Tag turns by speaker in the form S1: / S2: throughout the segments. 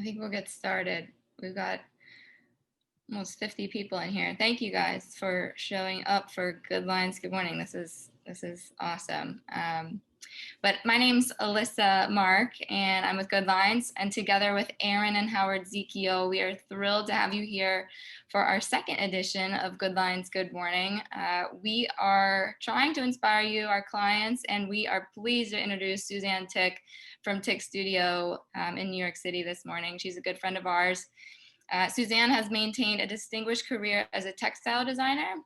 S1: think we'll get started. We've got almost 50 people in here. Thank you guys for showing up for Good Lines. Good morning. This is awesome. But my name's Alyssa Mark, and I'm with Good Lines. And together with Aaron and Howard Zekio, we are thrilled to have you here for our second edition of Good Lines. Good morning. We are trying to inspire you, our clients, and we are pleased to introduce Suzanne Tick from Tick Studio in New York City this morning. She's a good friend of ours. Suzanne has maintained a distinguished career as a textile designer,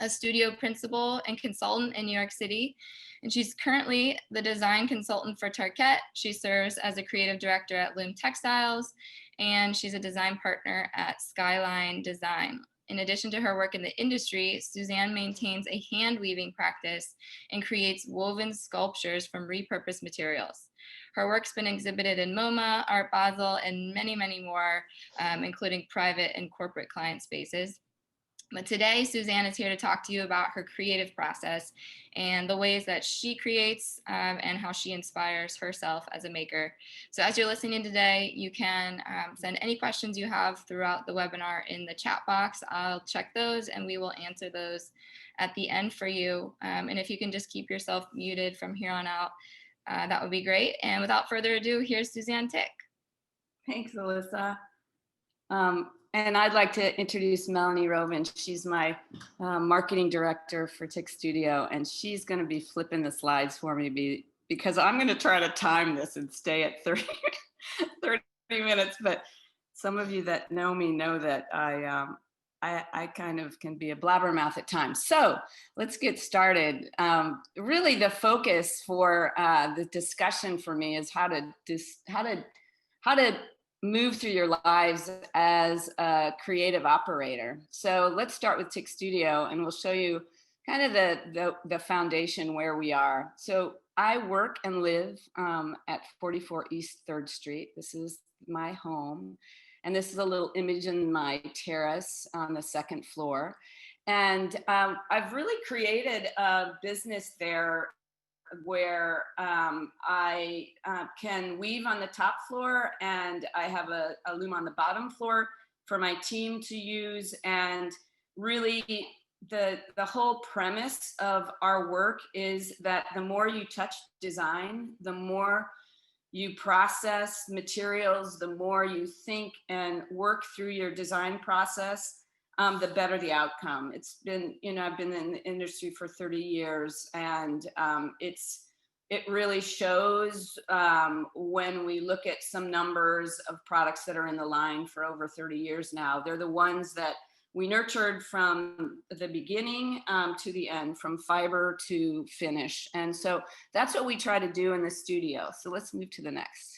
S1: a studio principal and consultant in New York City, and she's currently the design consultant for Tarkett. She serves as a creative director at Loom Textiles, and she's a design partner at Skyline Design. In addition to her work in the industry, Suzanne maintains a hand weaving practice and creates woven sculptures from repurposed materials. Her work's been exhibited in MoMA, Art Basel, and many, many more, including private and corporate client spaces. But today, Suzanne is here to talk to you about her creative process and the ways that she creates and how she inspires herself as a maker. So as you're listening today, you can send any questions you have throughout the webinar in the chat box. I'll check those and we will answer those at the end for you. And if you can just keep yourself muted from here on out, that would be great. And without further ado, here's Suzanne Tick.
S2: Thanks, Alyssa. And I'd like to introduce Melanie Rovin. She's my marketing director for Tick Studio, and she's going to be flipping the slides for me because I'm going to try to time this and stay at 30 minutes. But some of you that know me know that I kind of can be a blabbermouth at times. So let's get started. Really, the focus for the discussion for me is how to move through your lives as a creative operator. So let's start with Tick Studio, and we'll show you kind of the foundation where we are. So I work and live at 44 East 3rd Street. This is my home. And this is a little image in my terrace on the 2nd floor. And I've really created a business there where I can weave on the top floor, and I have a loom on the bottom floor for my team to use. And really the whole premise of our work is that the more you touch design, the more you process materials, the more you think and work through your design process, the better the outcome. It's been, I've been in the industry for 30 years, and it really shows when we look at some numbers of products that are in the line for over 30 years now. They're the ones that we nurtured from the beginning to the end, from fiber to finish. And so that's what we try to do in the studio. So let's move to the next.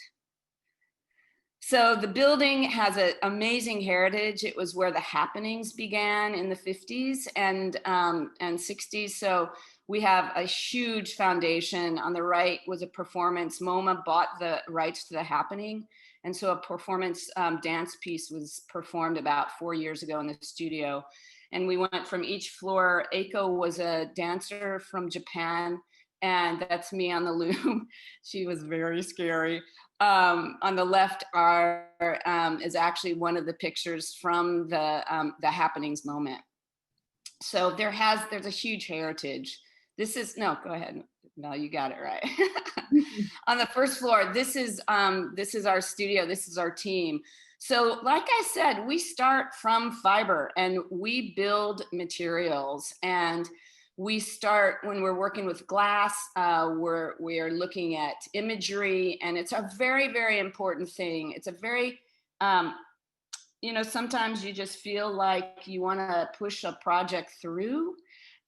S2: So the building has an amazing heritage. It was where the happenings began in the 50s and 60s. So we have a huge foundation. On the right was a performance. MoMA bought the rights to the happening. And so a performance dance piece was performed about 4 years ago in the studio. And we went from each floor. Eiko was a dancer from Japan, and that's me on the loom. She was very scary. On the left is actually one of the pictures from the happenings moment. So there's a huge heritage. Go ahead. No, you got it right. On the first floor, this is our studio. This is our team. So like I said, we start from fiber and we build materials, and we start when we're working with glass, we are looking at imagery, and it's a very, very important thing. It's a very, sometimes you just feel like you want to push a project through.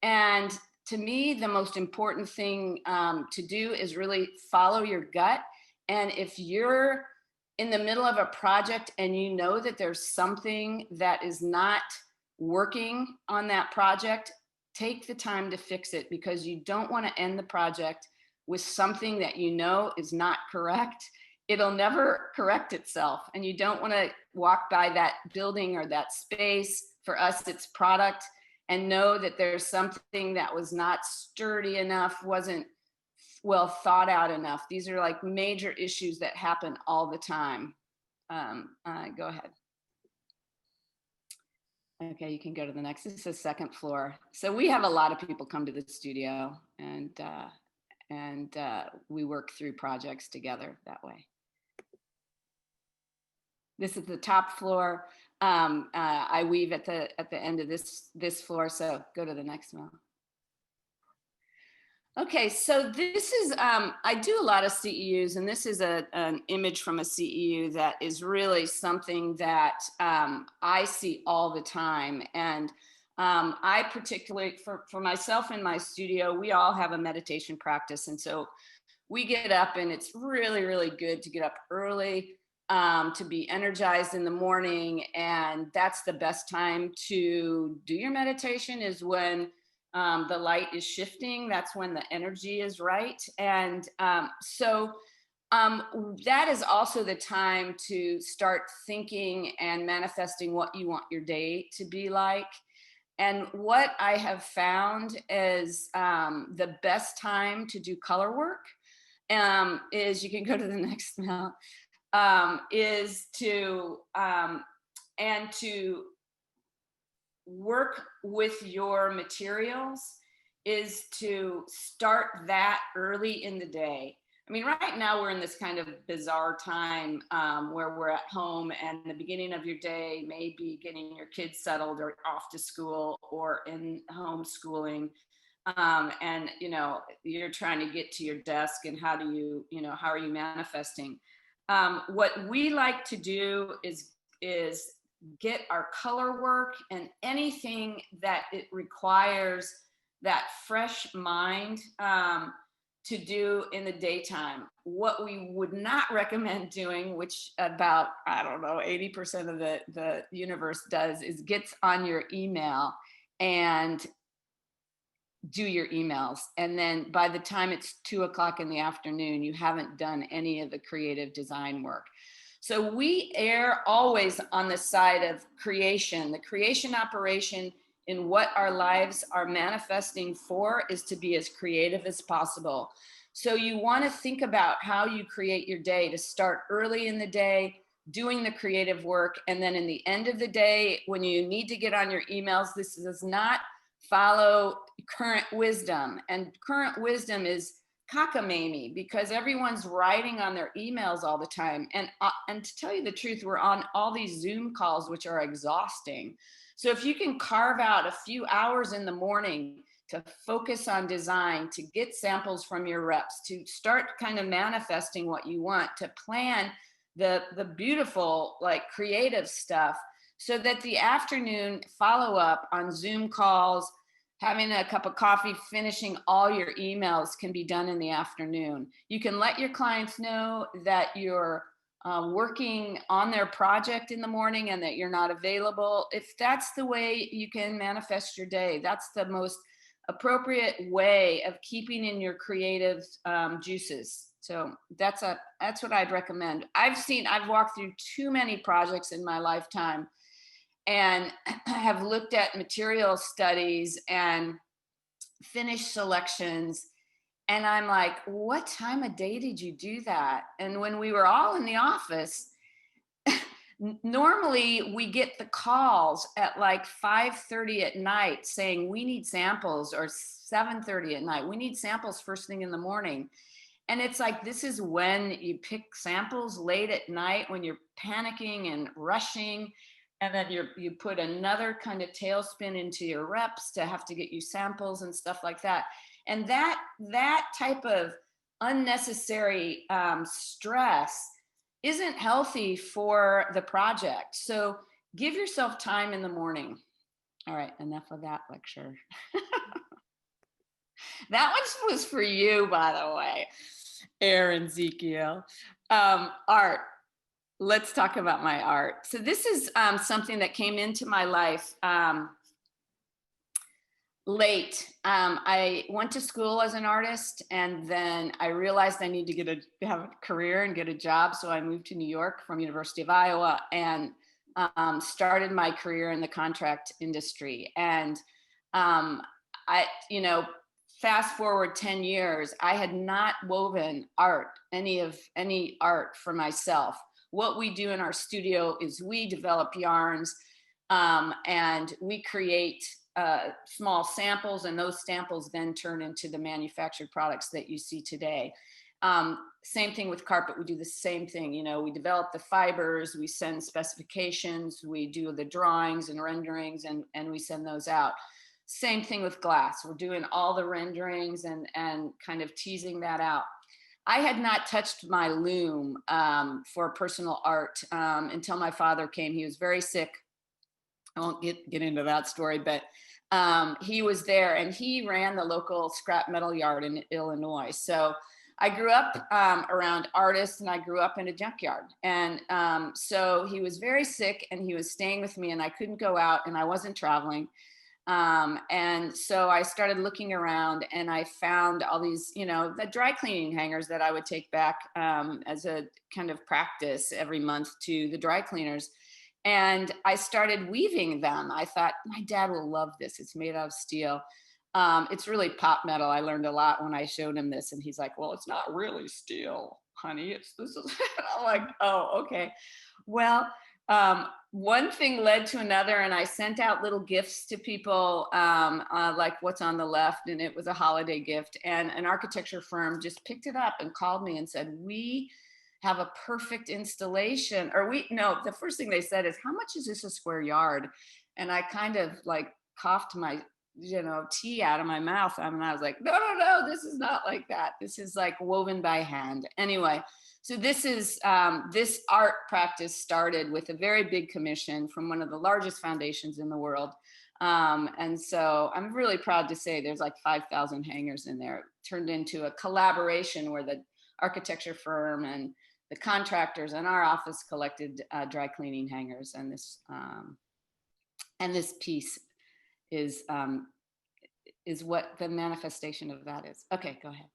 S2: And to me, the most important thing to do is really follow your gut. And if you're in the middle of a project and you know that there's something that is not working on that project, take the time to fix it, because you don't want to end the project with something that you know is not correct. It'll never correct itself. And you don't want to walk by that building or that space. For us, it's product, and know that there's something that was not sturdy enough, wasn't well thought out enough. These are like major issues that happen all the time. Go ahead. Okay, you can go to the next. This is the second floor. So we have a lot of people come to the studio, and we work through projects together that way. This is the top floor. I weave at the end of this floor. So go to the next one. Okay, so this is, I do a lot of CEUs, and this is an image from a CEU that is really something that I see all the time. And I particularly, for myself in my studio, we all have a meditation practice. And so we get up, and it's really, really good to get up early, to be energized in the morning. And that's the best time to do your meditation, is when the light is shifting. That's when the energy is right. And so that is also the time to start thinking and manifesting what you want your day to be like. And what I have found is the best time to do color work is, you can go to the next now, is to work with your materials, is to start that early in the day. I mean, right now we're in this kind of bizarre time where we're at home, and the beginning of your day may be getting your kids settled or off to school or in homeschooling. And, you're trying to get to your desk, and how are you manifesting? What we like to do is get our color work and anything that it requires that fresh mind to do in the daytime. What we would not recommend doing, which about, 80% of the universe does, is gets on your email and do your emails. And then by the time it's 2:00 in the afternoon, you haven't done any of the creative design work. So we err always on the side of creation. The creation operation in what our lives are manifesting for is to be as creative as possible. So you want to think about how you create your day, to start early in the day, doing the creative work. And then in the end of the day, when you need to get on your emails, this does not follow current wisdom. And current wisdom is cockamamie, because everyone's writing on their emails all the time. And to tell you the truth, we're on all these Zoom calls, which are exhausting. So if you can carve out a few hours in the morning to focus on design, to get samples from your reps, to start kind of manifesting what you want, to plan the beautiful, like, creative stuff, so that the afternoon follow-up on Zoom calls, having a cup of coffee, finishing all your emails, can be done in the afternoon. You can let your clients know that you're working on their project in the morning and that you're not available. If that's the way you can manifest your day, that's the most appropriate way of keeping in your creative juices. So that's what I'd recommend. I've walked through too many projects in my lifetime, and have looked at material studies and finish selections. And I'm like, what time of day did you do that? And when we were all in the office, normally we get the calls at like 5:30 at night saying we need samples, or 7:30 at night. We need samples first thing in the morning. And it's like, this is when you pick samples late at night, when you're panicking and rushing. And then you put another kind of tailspin into your reps to have to get you samples and stuff like that. And that type of unnecessary stress isn't healthy for the project. So give yourself time in the morning. All right, enough of that lecture. That one was for you, by the way, Aaron Ezekiel. Art. Let's talk about my art. So this is something that came into my life late. I went to school as an artist, and then I realized I need to have a career and get a job. So I moved to New York from University of Iowa, and started my career in the contract industry. And fast forward 10 years, I had not woven any art for myself. what we do in our studio is we develop yarns, and we create small samples, and those samples then turn into the manufactured products that you see today. Same thing with carpet. We do the same thing. You know, we develop the fibers, we send specifications, we do the drawings and renderings, and we send those out. Same thing with glass. We're doing all the renderings and kind of teasing that out. I had not touched my loom for personal art until my father came. He was very sick. I won't get into that story, but he was there, and he ran the local scrap metal yard in Illinois. So I grew up around artists, and I grew up in a junkyard. And so he was very sick, and he was staying with me, and I couldn't go out, and I wasn't traveling. And so I started looking around, and I found all these, you know, the dry cleaning hangers that I would take back as a kind of practice every month to the dry cleaners. And I started weaving them. I thought, my dad will love this. It's made out of steel. It's really pop metal. I learned a lot when I showed him this, and he's like, well, it's not really steel, honey. This is, I'm like, oh, okay. Well, one thing led to another, and I sent out little gifts to people, like what's on the left, and it was a holiday gift. And an architecture firm just picked it up and called me and said, we have a perfect installation. Or the first thing they said is, how much is this a square yard? And I kind of like coughed my tea out of my mouth. And I was like, no, this is not like that. This is like woven by hand. Anyway, so this is, this art practice started with a very big commission from one of the largest foundations in the world. And so I'm really proud to say there's like 5,000 hangers in there. It turned into a collaboration where the architecture firm and the contractors in our office collected dry cleaning hangers. And this piece is what the manifestation of that is. Okay, go ahead.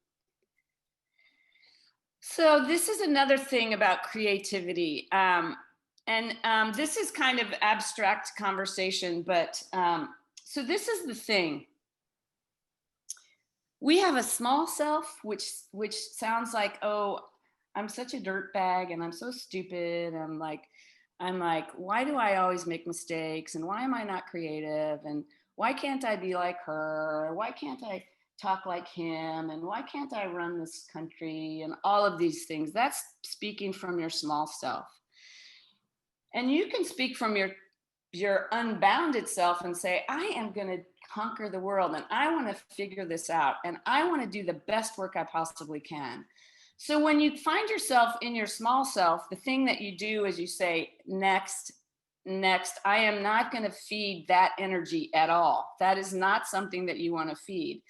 S2: So this is another thing about creativity. This is kind of abstract conversation, but so this is the thing. We have a small self, which sounds like, oh, I'm such a dirtbag and I'm so stupid. I'm like, why do I always make mistakes? And why am I not creative? And why can't I be like her? Why can't I talk like him? And why can't I run this country? And all of these things. That's speaking from your small self. And you can speak from your unbounded self and say, I am going to conquer the world, and I want to figure this out, and I want to do the best work I possibly can. So when you find yourself in your small self, the thing that you do is you say, next, I am not going to feed that energy at all. That is not something that you want to feed.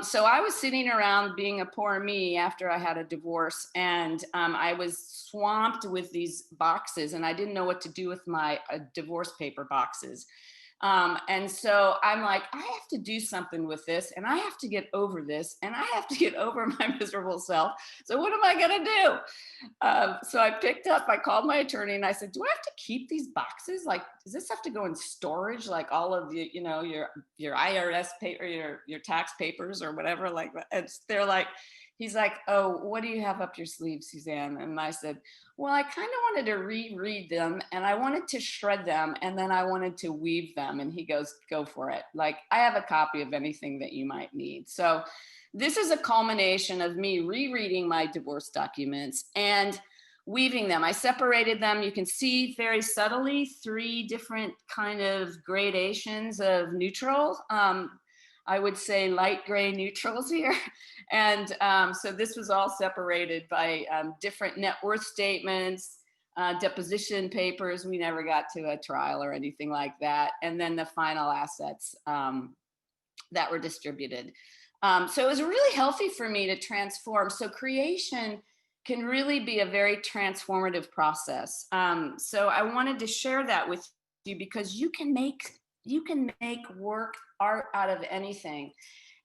S2: So I was sitting around being a poor me after I had a divorce, and I was swamped with these boxes, and I didn't know what to do with my divorce paper boxes. And so I'm like, I have to do something with this, and I have to get over this, and I have to get over my miserable self. So what am I going to do? So I called my attorney, and I said, do I have to keep these boxes? Like, does this have to go in storage? Like all of the, your IRS paper, your tax papers or whatever like that. And they're like, he's like, oh, what do you have up your sleeve, Suzanne? And I said, well, I kind of wanted to reread them, and I wanted to shred them, and then I wanted to weave them. And he goes, go for it. Like, I have a copy of anything that you might need. So this is a culmination of me rereading my divorce documents and weaving them. I separated them. You can see very subtly 3 different kind of gradations of neutral. I would say light gray neutrals here. And so this was all separated by different net worth statements, deposition papers. We never got to a trial or anything like that. And then the final assets that were distributed. So it was really healthy for me to transform. So creation can really be a very transformative process. So I wanted to share that with you because you can make work, art out of anything.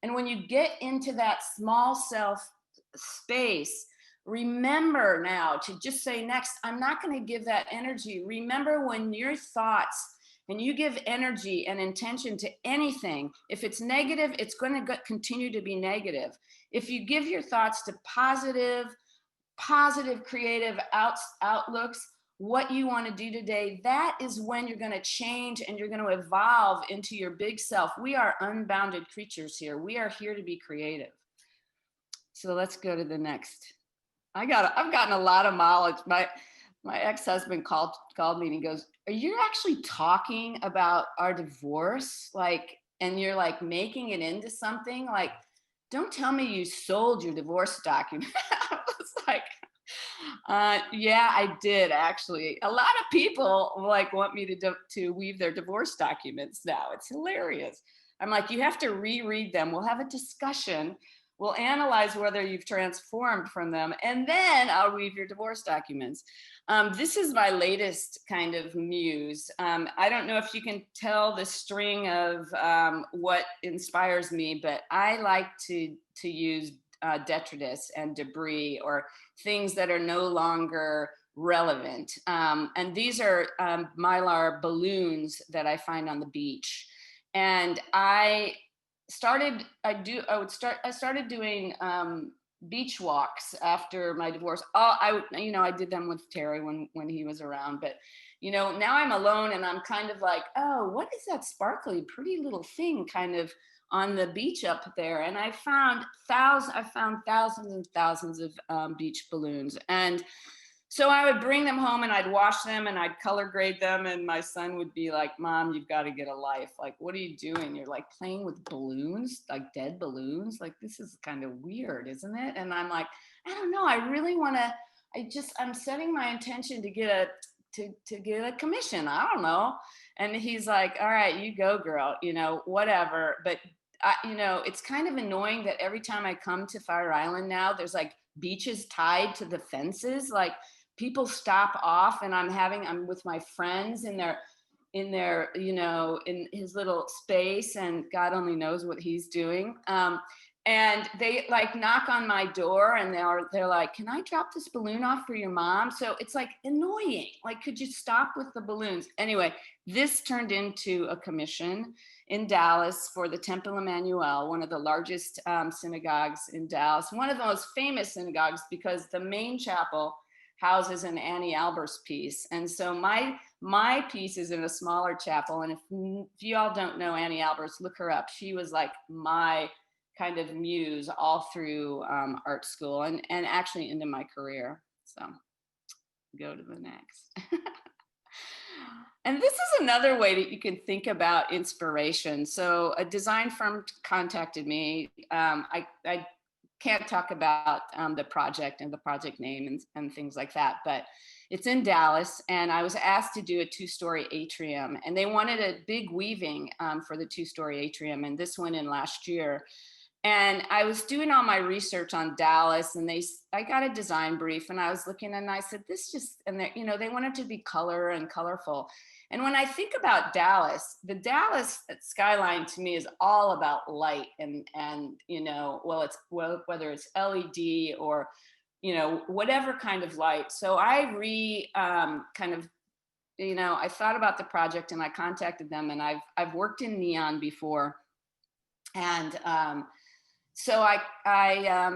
S2: And when you get into that small self space, remember now to just say, next, I'm not going to give that energy. Remember when your thoughts, and you give energy and intention to anything, if it's negative, it's going to continue to be negative. If you give your thoughts to positive, positive, creative outlooks, what you want to do today, that is when you're going to change and you're going to evolve into your big self. We are unbounded creatures here. We are here to be creative. So let's go to the next. I've gotten a lot of mileage. My ex-husband called me and he goes, "Are you actually talking about our divorce? Like, and you're like making it into something? Like, don't tell me you sold your divorce document." I was like, yeah, I did actually. A lot of people like want me to weave their divorce documents now. It's hilarious. I'm like, you have to reread them. We'll have a discussion. We'll analyze whether you've transformed from them, and then I'll weave your divorce documents. This is my latest kind of muse. I don't know if you can tell the string of what inspires me, but I like to use detritus and debris, or things that are no longer relevant. And these are mylar balloons that I find on the beach. And I started doing beach walks after my divorce. I did them with Terry when he was around, but now I'm alone and I'm kind of like, oh, what is that sparkly pretty little thing kind of on the beach up there? And I found thousands and thousands of beach balloons. And so I would bring them home and I'd wash them and I'd color grade them. And my son would be like, "Mom, you've got to get a life. Like, what are you doing? You're like playing with balloons, like dead balloons. Like, this is kind of weird, isn't it?" And I'm like, I don't know. I really want to, I'm setting my intention to get to get a commission. I don't know. And he's like, "All right, you go, girl, whatever." But it's kind of annoying that every time I come to Fire Island now, there's like beaches tied to the fences. Like, people stop off and I'm with my friends in his little space, and God only knows what he's doing. And they like knock on my door and they're like, "Can I drop this balloon off for your mom?" So it's like annoying. Like, could you stop with the balloons? Anyway, this turned into a commission in Dallas for the Temple Emmanuel, one of the largest synagogues in Dallas, one of the most famous synagogues, because the main chapel houses an Annie Albers piece. And so my piece is in a smaller chapel. And if you all don't know Annie Albers, look her up. She was like my kind of muse all through art school and actually into my career. So go to the next. And this is another way that you can think about inspiration. So a design firm contacted me. I can't talk about the project and the project name and things like that, but it's in Dallas, and I was asked to do a 2-story atrium, and they wanted a big weaving for the 2-story atrium, and this went in last year. And I was doing all my research on Dallas, and I got a design brief, and I was looking, and I said, they wanted to be color and colorful. And when I think about Dallas, the Dallas skyline to me is all about light and whether it's LED or, whatever kind of light. So I I thought about the project and I contacted them, and I've worked in neon before. And so I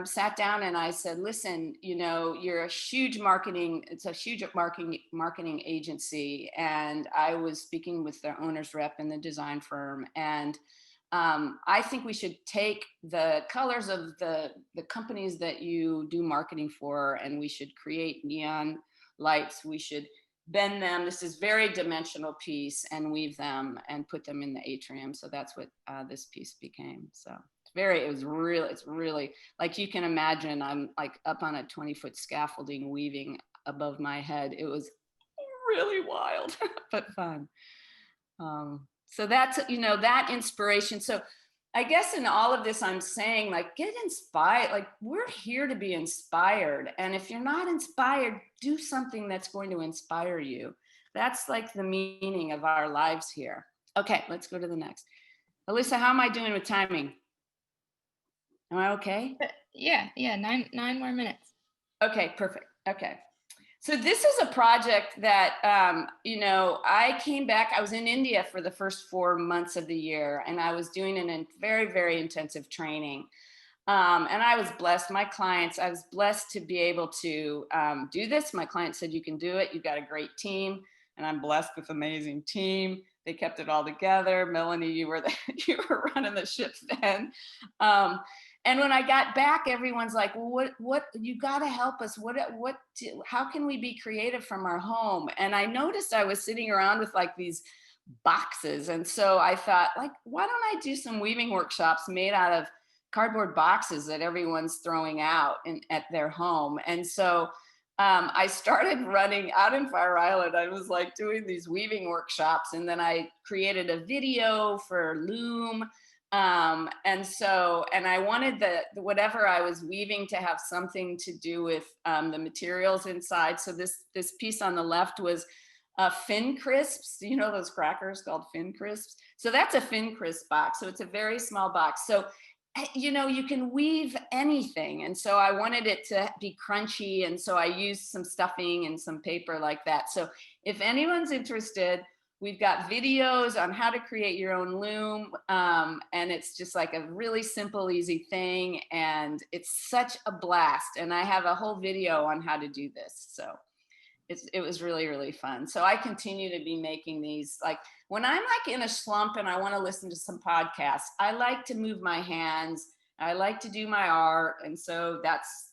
S2: sat down and I said, "Listen, you're a huge marketing agency." And I was speaking with the owner's rep in the design firm. And I think we should take the colors of the companies that you do marketing for, and we should create neon lights. We should bend them. This is very dimensional piece, and weave them and put them in the atrium. So that's what this piece became. So it's really, like, you can imagine, I'm like up on a 20-foot scaffolding weaving above my head. It was really wild, but fun. So that's, that inspiration. So I guess in all of this, I'm saying, like, get inspired. Like, we're here to be inspired. And if you're not inspired, do something that's going to inspire you. That's like the meaning of our lives here. Okay, let's go to the next. Alyssa, how am I doing with timing? Am I okay?
S1: Yeah, 9 more minutes.
S2: Okay, perfect. Okay. So this is a project that, I came back. I was in India for the first 4 months of the year, and I was doing a very, very intensive training. And I was blessed. I was blessed to be able to do this. My client said, you can do it. You've got a great team. And I'm blessed with an amazing team. They kept it all together. Melanie, you were you were running the ship then. And when I got back, everyone's like, well, what, you got to help us. How can we be creative from our home? And I noticed I was sitting around with like these boxes. And so I thought, like, why don't I do some weaving workshops made out of cardboard boxes that everyone's throwing out at their home? And so I started running out in Fire Island. I was like doing these weaving workshops, and then I created a video for Loom. And I wanted whatever I was weaving to have something to do with the materials inside. So this piece on the left was Fin Crisps. You know those crackers called Fin Crisps? So that's a Fin Crisp box. So it's a very small box. So you know, you can weave anything. And so I wanted it to be crunchy. And so I used some stuffing and some paper like that. So if anyone's interested, we've got videos on how to create your own loom. And it's just like a really simple, easy thing. And it's such a blast. And I have a whole video on how to do this. So it was really, really fun. So I continue to be making these. Like when I'm like in a slump and I want to listen to some podcasts, I like to move my hands. I like to do my art. And so that's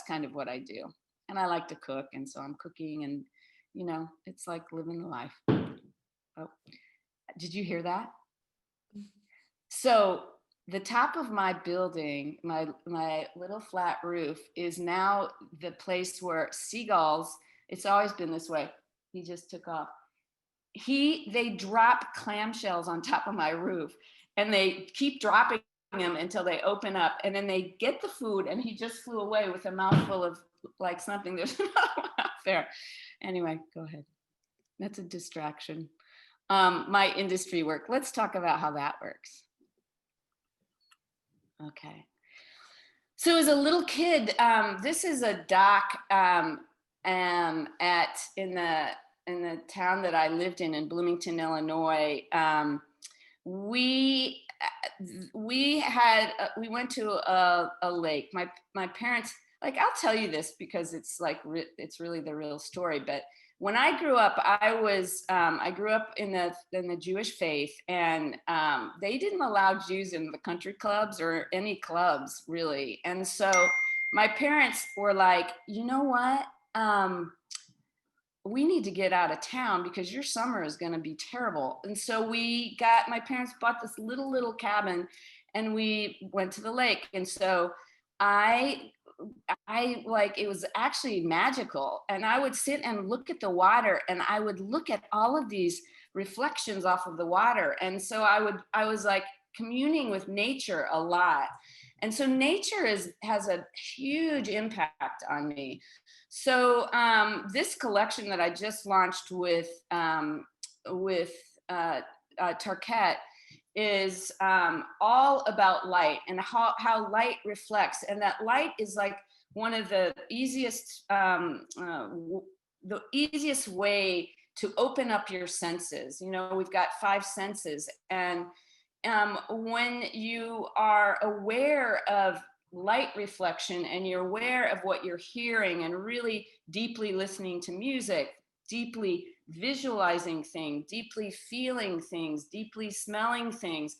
S2: kind of what I do. And I like to cook. And so I'm cooking, and, you know, it's like living the life. Oh, did you hear that? So the top of my building, my little flat roof, is now the place where seagulls, it's always been this way. He just took off. They drop clamshells on top of my roof, and they keep dropping them until they open up, and then they get the food, and he just flew away with a mouthful of like something. There's another one out there. Anyway, go ahead. That's a distraction. My industry work. Let's talk about how that works. Okay. So as a little kid, this is a dock in the town that I lived in Bloomington, Illinois. We went to a lake. My parents, like, I'll tell you this because it's like it's really the real story. But when I grew up, I grew up in the Jewish faith, and they didn't allow Jews in the country clubs or any clubs really. And so my parents were like, you know what? We need to get out of town because your summer is going to be terrible. And so my parents bought this little cabin, and we went to the lake. And so I like, it was actually magical. And I would sit and look at the water, and I would look at all of these reflections off of the water. And so I was like communing with nature a lot. And so nature has a huge impact on me. So this collection that I just launched with Tarket is all about light and how light reflects. And that light is like one of the easiest way to open up your senses. You know, we've got 5 senses. And when you are aware of light reflection, and you're aware of what you're hearing, and really deeply listening to music, deeply visualizing things, deeply feeling things, deeply smelling things,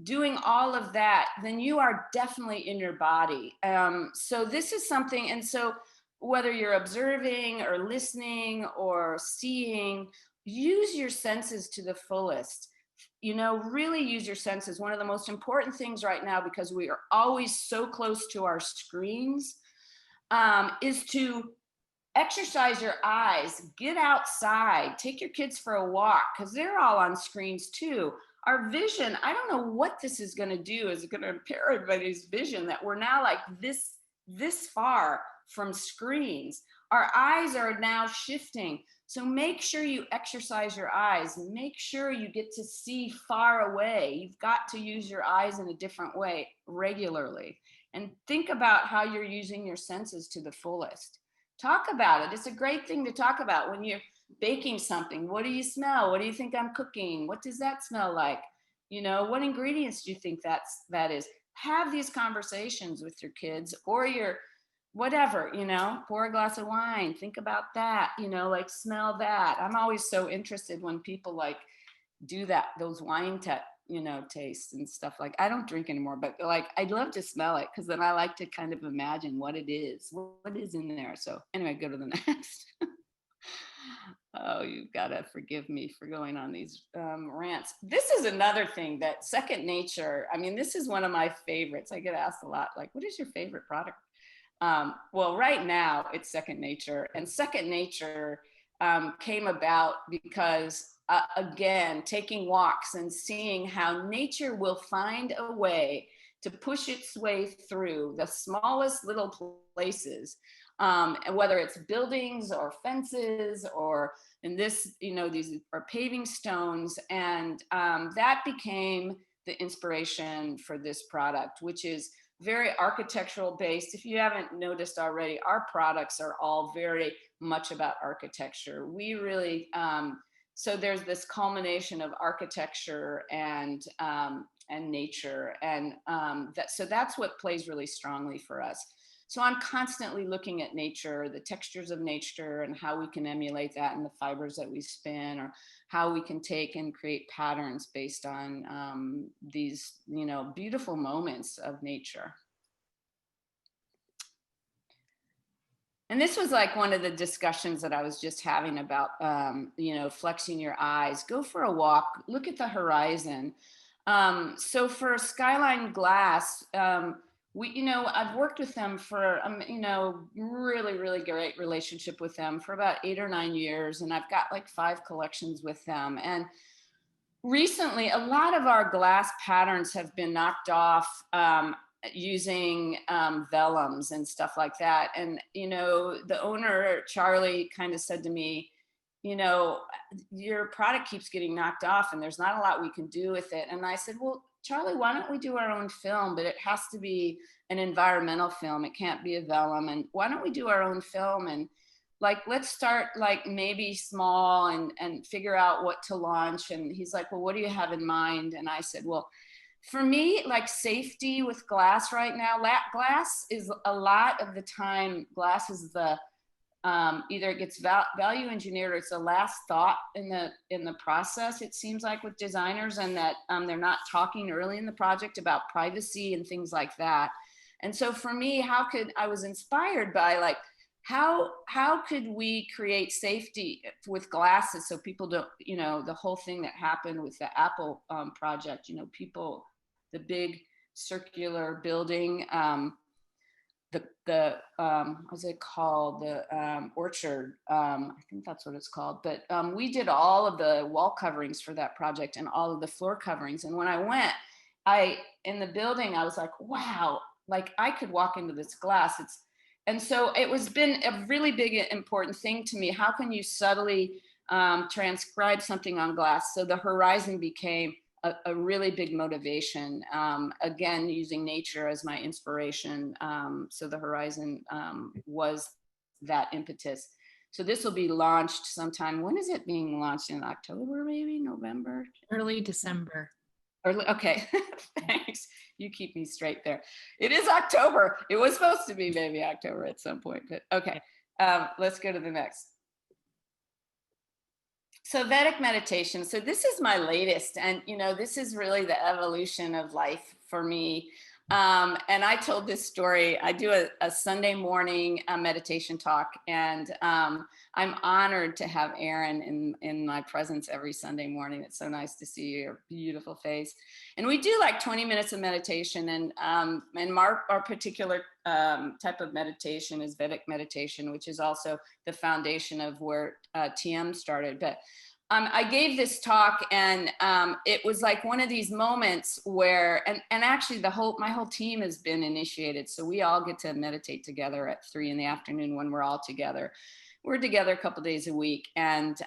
S2: doing all of that, then you are definitely in your body. So this is something, and so whether you're observing or listening or seeing, use your senses to the fullest. You know, really use your senses. One of the most important things right now, because we are always so close to our screens, is to exercise your eyes, get outside, take your kids for a walk, because they're all on screens too. Our vision, I don't know what this is going to do. Is it going to impair everybody's vision that we're now like this far from screens? Our eyes are now shifting. So make sure you exercise your eyes. Make sure you get to see far away. You've got to use your eyes in a different way regularly. And think about how you're using your senses to the fullest. Talk about it. It's a great thing to talk about when you're baking something. What do you smell? What do you think I'm cooking? What does that smell like? You know, what ingredients do you think that is? have these conversations with your kids or your whatever, pour a glass of wine, think about that, like smell that. I'm always so interested when people like do that, those wine tastes and stuff. Like, I don't drink anymore, but like I'd love to smell it, because then I like to kind of imagine what it is, what is in there. So anyway, go to the next. Oh, you've got to forgive me for going on these rants. This is another thing, that second nature. I mean, this is one of my favorites. I get asked a lot, like, what is your favorite product? Well, right now it's second nature, and second nature came about because again, taking walks and seeing how nature will find a way to push its way through the smallest little places, and whether it's buildings or fences, or in this, these are paving stones. And that became the inspiration for this product, which is very architectural based. If you haven't noticed already, our products are all very much about architecture. We really, so there's this culmination of architecture and nature, and so that's what plays really strongly for us. So I'm constantly looking at nature, the textures of nature, and how we can emulate that in the fibers that we spin, or how we can take and create patterns based on these, beautiful moments of nature. And this was like one of the discussions that I was just having about, flexing your eyes. Go for a walk, look at the horizon. So for Skyline Glass, I've worked with them for, really, really great relationship with them for about 8 or 9 years. And I've got like 5 collections with them. And recently, a lot of our glass patterns have been knocked off using vellums and stuff like that. And, the owner, Charlie, kind of said to me, your product keeps getting knocked off and there's not a lot we can do with it. And I said, well, Charlie, why don't we do our own film? But it has to be an environmental film. It can't be a vellum. And why don't we do our own film? And like, let's start like maybe small and figure out what to launch. And he's like, well, what do you have in mind? And I said, well, for me, like safety with glass right now, glass is a lot of the time, glass is the, either it gets value engineered, or it's the last thought in the process, it seems like, with designers, and that they're not talking early in the project about privacy and things like that. And so for me, I was inspired by like, how could we create safety with glasses so people don't, the whole thing that happened with the Apple project, people, the big circular building, what's it called? The orchard, I think that's what it's called. But we did all of the wall coverings for that project and all of the floor coverings. And when I went, in the building, I was like, wow, like I could walk into this glass. And so it was been a really big, important thing to me. How can you subtly transcribe something on glass? So the horizon became a really big motivation, again, using nature as my inspiration. So the horizon was that impetus. So this will be launched sometime. When is it being launched? In October, maybe November?
S3: Early December.
S2: Early, okay, thanks. You keep me straight there. It is October. It was supposed to be maybe October at some point, but okay. Let's go to the next. So Vedic meditation. So this is my latest, and this is really the evolution of life for me. And I told this story. I do a Sunday morning meditation talk, and I'm honored to have Erin in my presence every Sunday morning. It's so nice to see your beautiful face. And we do like 20 minutes of meditation, and our particular type of meditation is Vedic meditation, which is also the foundation of where TM started. But I gave this talk, and it was like one of these moments where, and actually my whole team has been initiated. So we all get to meditate together at 3 p.m. when we're all together. We're together a couple days a week, and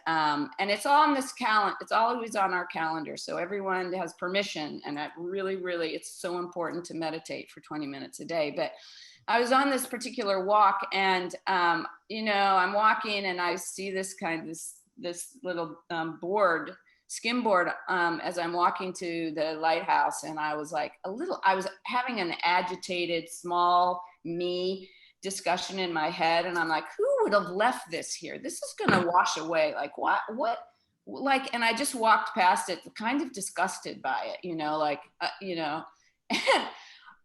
S2: it's all on this calendar. It's always on our calendar. So everyone has permission, and that really, really, it's so important to meditate for 20 minutes a day. But I was on this particular walk, and I'm walking, and I see this little board skimboard as I'm walking to the lighthouse, and I was like I was having an agitated small me discussion in my head, and I'm like, who would have left this here? This is gonna wash away. Like what like, and I just walked past it, kind of disgusted by it, like and,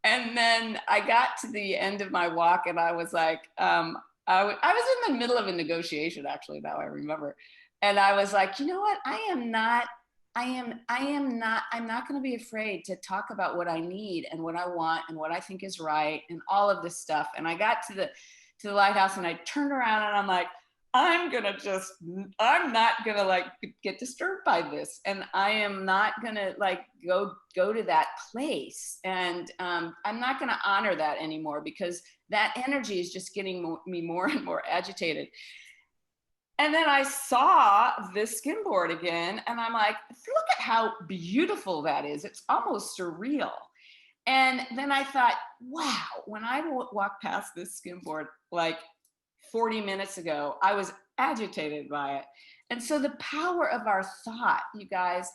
S2: and then I got to the end of my walk, and I was like, I was in the middle of a negotiation, actually, now I remember. And I was like, you know what? I'm not going to be afraid to talk about what I need and what I want and what I think is right and all of this stuff. And I got to the lighthouse, and I turned around, and I'm like, I'm not gonna like get disturbed by this, and I am not gonna like go to that place, and I'm not gonna honor that anymore, because that energy is just getting me more and more agitated. And then I saw this skimboard again, and I'm like, look at how beautiful that is. It's almost surreal. And then I thought, wow, when I walked past this skimboard like 40 minutes ago, I was agitated by it. And so the power of our thought, you guys,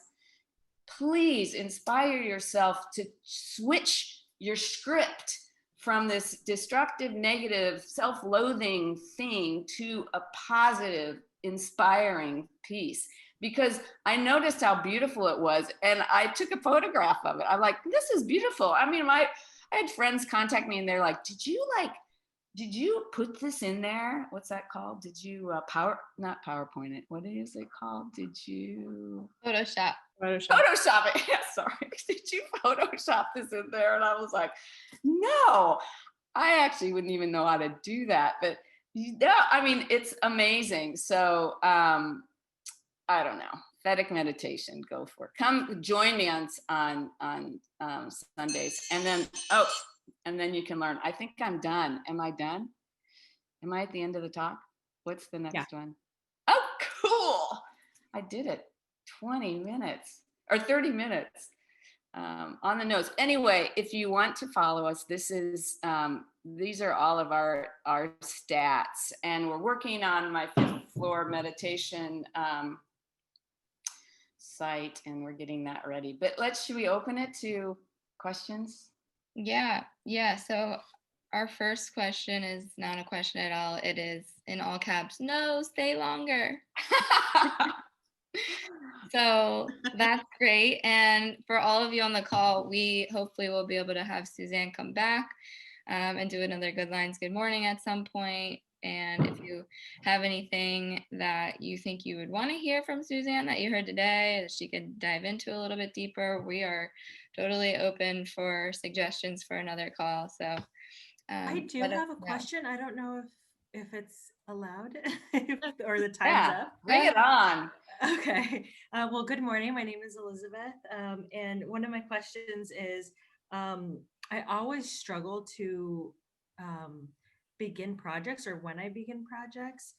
S2: please inspire yourself to switch your script from this destructive, negative, self-loathing thing to a positive, inspiring piece. Because I noticed how beautiful it was, and I took a photograph of it. I'm like, this is beautiful. I mean, I had friends contact me, and they're like, did you put this in there? What's that called? Did you not PowerPoint it? What is it called? Did you
S1: Photoshop
S2: it? Yeah, sorry. Did you Photoshop this in there? And I was like, no, I actually wouldn't even know how to do that. But yeah, I mean, it's amazing. So I don't know. Vedic meditation, go for it. Come join me on Sundays, and then you can learn. I think I'm done. Am I done? Am I at the end of the talk? What's the next one? Oh, cool. I did it. 20 minutes or 30 minutes on the nose. Anyway, if you want to follow us, these are all of our stats, and we're working on my 5th floor meditation site, and we're getting that ready. But should we open it to questions?
S1: Yeah. So our first question is not a question at all. It is in all caps, no, stay longer. So that's great. And for all of you on the call, we hopefully will be able to have Suzanne come back and do another Good Lines, Good Morning at some point. And if you have anything that you think you would want to hear from Suzanne that you heard today, that she could dive into a little bit deeper, we are totally open for suggestions for another call. So
S3: I do have a question. I don't know if it's allowed or the time's up.
S2: Bring it on.
S3: Okay. Well, good morning. My name is Elizabeth. And one of my questions is, I always struggle to begin projects, or when I begin projects,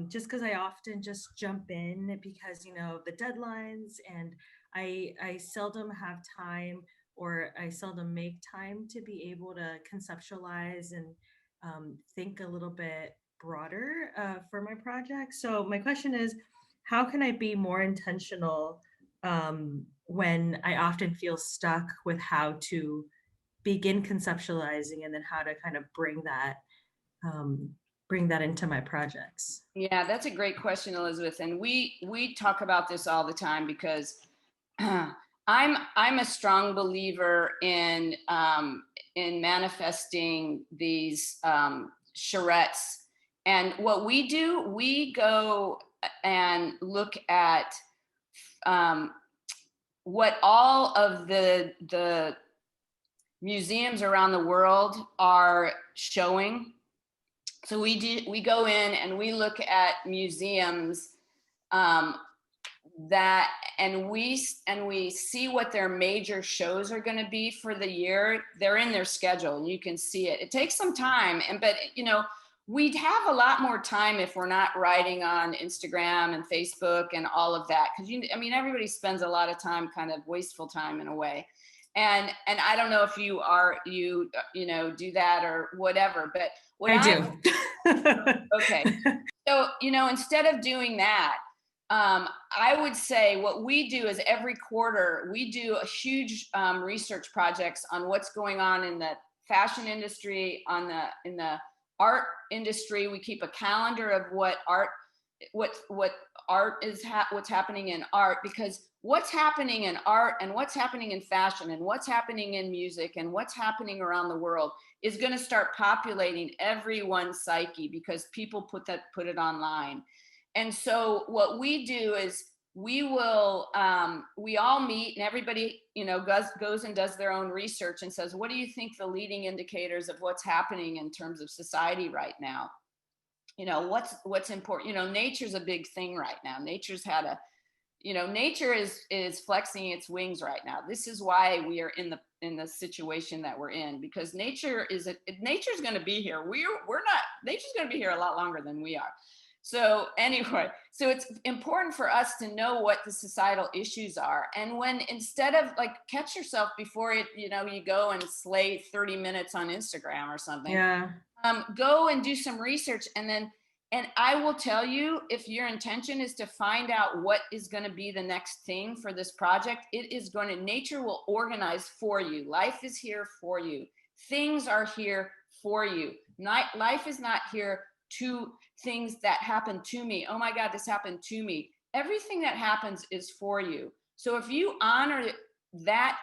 S3: just because I often just jump in because, the deadlines, and I seldom have time, or I seldom make time to be able to conceptualize and think a little bit broader for my project. So my question is, how can I be more intentional when I often feel stuck with how to begin conceptualizing, and then how to kind of bring that into my projects?
S2: Yeah, that's a great question, Elizabeth. And we talk about this all the time, because I'm a strong believer in manifesting these charrettes. And what we do, we go and look at what all of the museums around the world are showing. So we go in and we look at museums that, and we see what their major shows are going to be for the year. They're in their schedule, and you can see it. It takes some time, but we'd have a lot more time if we're not writing on Instagram and Facebook and all of that, because everybody spends a lot of time, kind of wasteful time in a way. And I don't know if you do that or whatever, but what
S3: I do.
S2: Okay. So, instead of doing that, I would say what we do is every quarter we do a huge research projects on what's going on in the fashion industry, in the art industry. We keep a calendar of what art is what's happening in art, because what's happening in art and what's happening in fashion and what's happening in music and what's happening around the world is going to start populating everyone's psyche, because people put it online. And so what we do is we all meet, and everybody, goes and does their own research and says, what do you think the leading indicators of what's happening in terms of society right now? What's important? Nature's a big thing right now. Nature is flexing its wings right now. This is why we are in the situation that we're in, because nature's going to be here. Nature's going to be here a lot longer than we are. So anyway, so it's important for us to know what the societal issues are. And when, instead of catch yourself before you go and slay 30 minutes on Instagram or something.
S3: Yeah.
S2: Go and do some research, and I will tell you, if your intention is to find out what is going to be the next thing for this project, nature will organize for you. Life is here for you. Things are here for you. Life is not here to things that happen to me. Oh my God, this happened to me. Everything that happens is for you. So if you honor that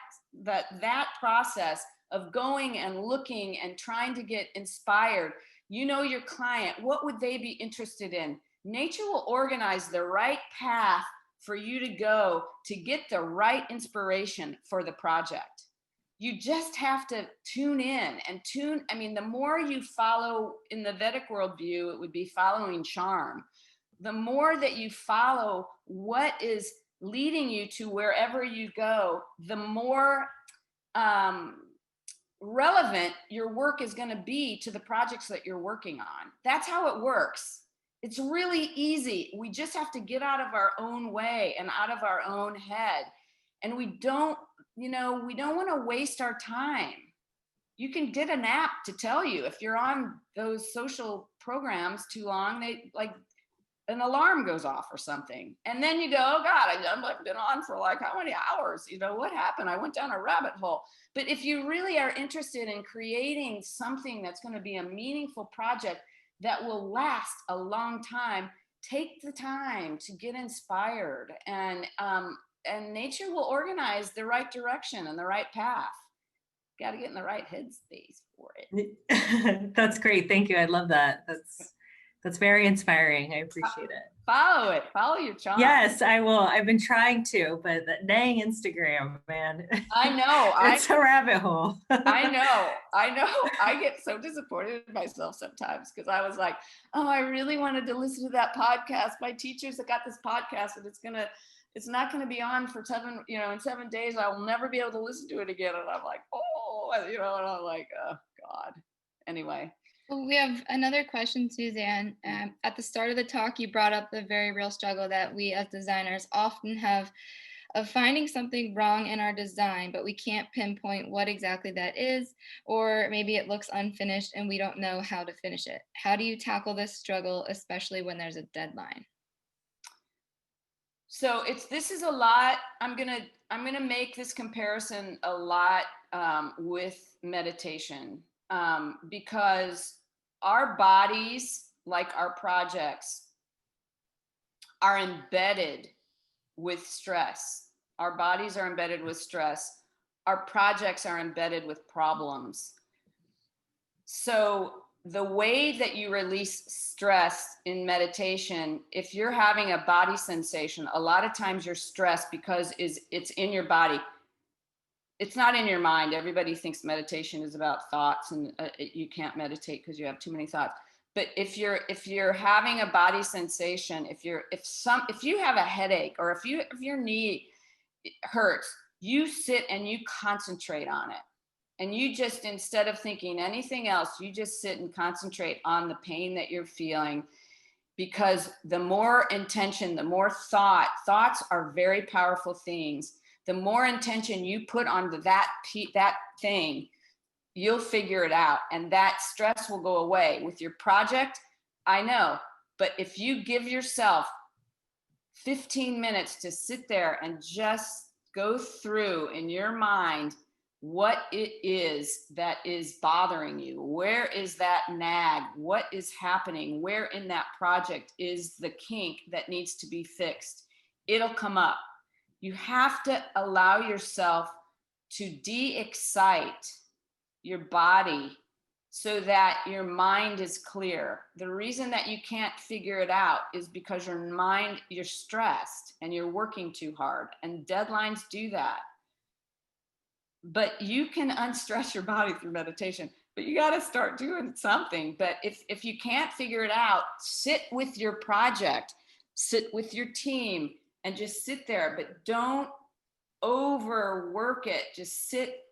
S2: process of going and looking and trying to get inspired, your client, what would they be interested in? Nature will organize the right path for you to go to get the right inspiration for the project. You just have to tune in and the more you follow, in the Vedic worldview, it would be following charm. The more that you follow what is leading you to wherever you go, the more relevant your work is going to be to the projects that you're working on. That's how it works. It's really easy. We just have to get out of our own way and out of our own head. And we don't want to waste our time. You can get an app to tell you if you're on those social programs too long, an alarm goes off or something. And then you go, oh God, I've been on for how many hours? What happened? I went down a rabbit hole. But if you really are interested in creating something that's going to be a meaningful project that will last a long time, take the time to get inspired, and nature will organize the right direction and the right path. Got to get in the right headspace for it.
S3: That's great. Thank you. I love that. That's very inspiring. I appreciate it.
S2: Follow it. Follow your charm.
S3: Yes, I will. I've been trying to, but that dang Instagram, man.
S2: I know.
S3: It's a rabbit hole.
S2: I know. I get so disappointed in myself sometimes, because I was like, oh, I really wanted to listen to that podcast. My teachers that got this podcast, and it's not going to be on for in 7 days. I will never be able to listen to it again. And I'm like, and I'm like, oh God. Anyway.
S1: Well, we have another question, Suzanne. At the start of the talk, you brought up the very real struggle that we as designers often have of finding something wrong in our design, but we can't pinpoint what exactly that is, or maybe it looks unfinished and we don't know how to finish it. How do you tackle this struggle, especially when there's a deadline?
S2: So this is a lot. I'm gonna make this comparison a lot with meditation. Because our bodies, like our projects, are embedded with stress. Our bodies are embedded with stress. Our projects are embedded with problems. So the way that you release stress in meditation, if you're having a body sensation, a lot of times you're stressed because it's in your body. It's not in your mind. Everybody thinks meditation is about thoughts, and you can't meditate because you have too many thoughts. But if you're having a body sensation, if you have a headache, or if your knee hurts, you sit and you concentrate on it. And you just, instead of thinking anything else, you just sit and concentrate on the pain that you're feeling. Because the more intention, the more thoughts are very powerful things. The more intention you put onto that thing, you'll figure it out, and that stress will go away. With your project, I know, but if you give yourself 15 minutes to sit there and just go through in your mind what it is that is bothering you. Where is that nag? What is happening? Where in that project is the kink that needs to be fixed? It'll come up. You have to allow yourself to de-excite your body so that your mind is clear. The reason that you can't figure it out is because your mind, you're stressed and you're working too hard, and deadlines do that. But you can unstress your body through meditation, but you got to start doing something. But if you can't figure it out, sit with your project, sit with your team, and just sit there, but don't overwork it. Just sit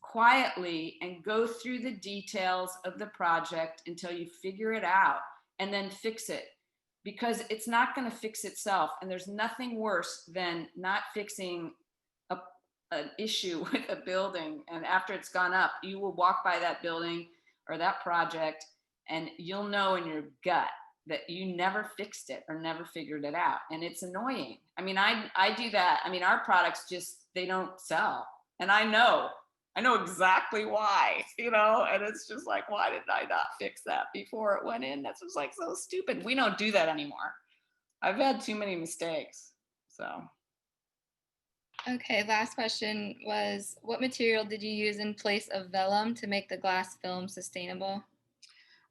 S2: quietly and go through the details of the project until you figure it out, and then fix it, because it's not going to fix itself. And there's nothing worse than not fixing an issue with a building, and after it's gone up, you will walk by that building or that project and you'll know in your gut that you never fixed it or never figured it out. And it's annoying. I mean, I do that. I mean, our products just, they don't sell. And I know exactly why, and it's just like, why did I not fix that before it went in? That's just like so stupid. We don't do that anymore. I've had too many mistakes. So.
S1: Okay, last question was, what material did you use in place of vellum to make the glass film sustainable?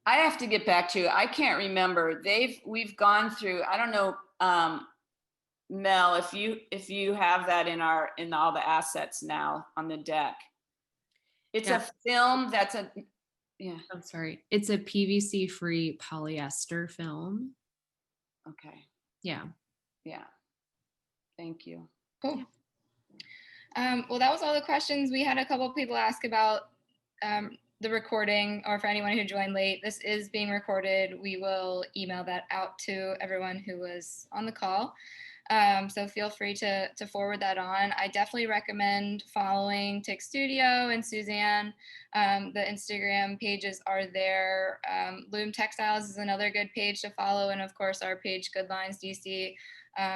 S2: I have to get back to you. I can't remember. We've gone through, I don't know, Mel, if you have that in all the assets now on the deck. It's a film that's
S4: I'm sorry. It's a PVC free polyester film.
S2: Okay.
S4: Yeah.
S2: Yeah. Thank you.
S1: Cool. Well, that was all the questions. We had a couple of people ask about the recording, or for anyone who joined late, this is being recorded. We will email that out to everyone who was on the call. So feel free to forward that on. I definitely recommend following Tick Studio and Suzanne. The Instagram pages are there. Loom Textiles is another good page to follow. And of course, our page, Good Lines DC.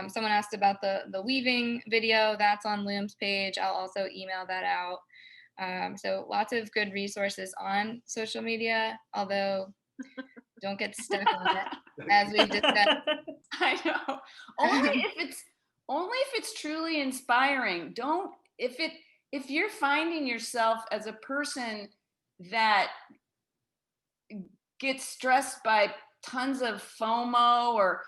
S1: Someone asked about the weaving video. That's on Loom's page. I'll also email that out. So lots of good resources on social media, although don't get stuck on it, as we've discussed.
S2: I know. Only if it's truly inspiring. If you're finding yourself as a person that gets stressed by tons of FOMO or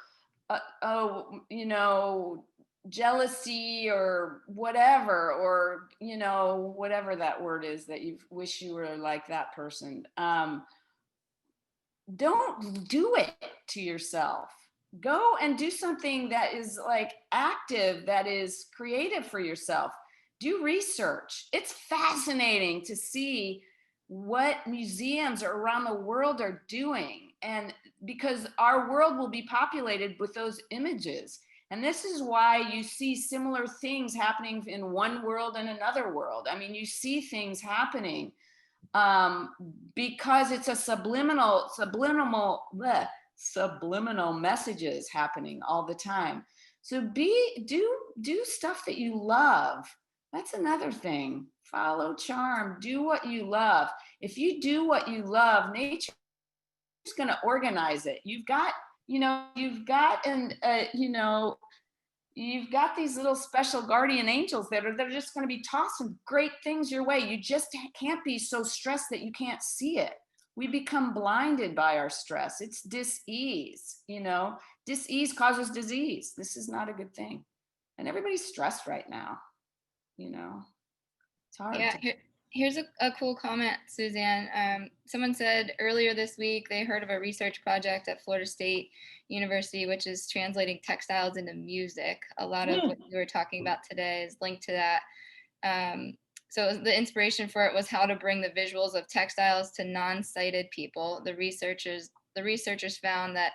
S2: jealousy or whatever, or whatever that word is that you wish you were like that person, don't do it to yourself. Go and do something that is like active, that is creative for yourself. Do research. It's fascinating to see what museums around the world are doing, and because our world will be populated with those images. And this is why you see similar things happening in one world and another world. I mean, you see things happening because it's a subliminal messages happening all the time. So do stuff that you love. That's another thing. Follow charm. Do what you love. If you do what you love, nature's going to organize it. You've got these little special guardian angels that are just going to be tossing great things your way. You just can't be so stressed that you can't see it. We become blinded by our stress. It's dis-ease, dis-ease causes disease. This is not a good thing. And everybody's stressed right now, it's hard.
S1: Yeah, here's a cool comment, Suzanne. Someone said earlier this week they heard of a research project at Florida State University, which is translating textiles into music. A lot of what you were talking about today is linked to that. So the inspiration for it was how to bring the visuals of textiles to non-sighted people. The researchers found that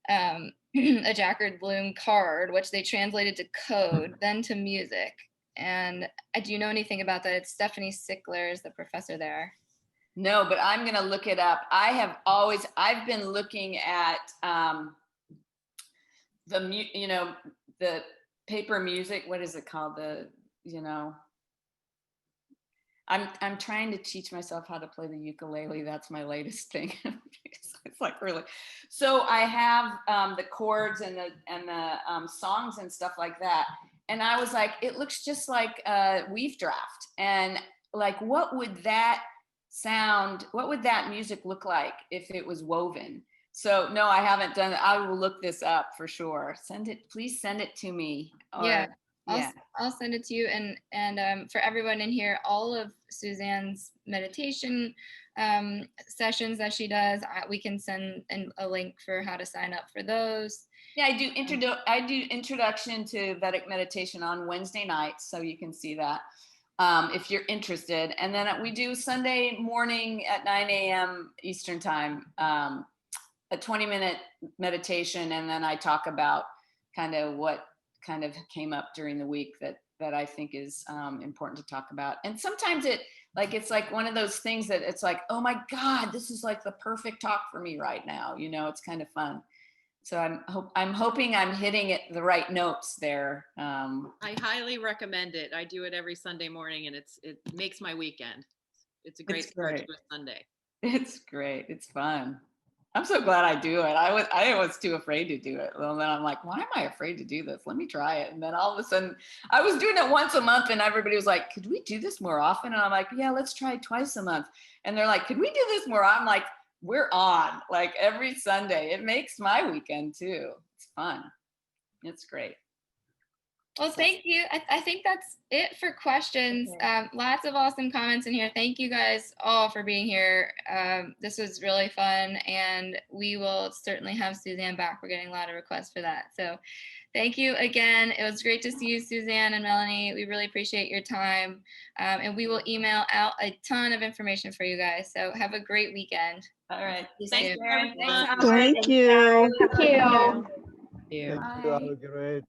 S1: a Jacquard loom card, which they translated to code, then to music. And do you know anything about that? It's Stephanie Sickler is the professor there.
S2: No, but I'm going to look it up. I've been looking at the paper music. What is it called? The, you know, I'm trying to teach myself how to play the ukulele. That's my latest thing. It's like really. So I have the chords and the songs and stuff like that. And I was like, it looks just like a weave draft. And like, what would that sound? What would that music look like if it was woven? So no, I haven't done it. I will look this up for sure. Please send it to me. Or,
S1: Yeah.
S2: yeah.
S1: I'll send it to you, and for everyone in here, all of Suzanne's meditation sessions that she does, we can send a link for how to sign up for those.
S2: Yeah, I do introduction to Vedic meditation on Wednesday nights, so you can see that if you're interested. And then we do Sunday morning at 9 a.m. Eastern time, a 20-minute meditation, and then I talk about kind of what kind of came up during the week that I think is important to talk about. And sometimes it's like one of those things that it's like, oh my God, this is like the perfect talk for me right now. You know, it's kind of fun. So I'm hoping I'm hitting it the right notes there.
S5: I highly recommend it. I do it every Sunday morning, and it makes my weekend. It's a great start to a Sunday.
S2: It's great. It's fun. I'm so glad I do it. I was too afraid to do it. Well, then I'm like, why am I afraid to do this? Let me try it. And then all of a sudden, I was doing it once a month, and everybody was like, could we do this more often? And I'm like, yeah, let's try it twice a month. And they're like, could we do this more? I'm like, we're on like every Sunday. It makes my weekend too. It's fun. It's great.
S1: Well, thank you. I think that's it for questions.
S2: Okay.
S1: Lots of awesome comments in here. Thank you guys all for being here. This was really fun, and we will certainly have Suzanne back. We're getting a lot of requests for that. So thank you again. It was great to see you, Suzanne and Melanie. We really appreciate your time. And we will email out a ton of information for you guys. So have a great weekend.
S2: All right.
S5: Thank you, everyone.
S6: Thank you.
S3: Thank you.
S4: Yeah.
S6: Thank you. Have a great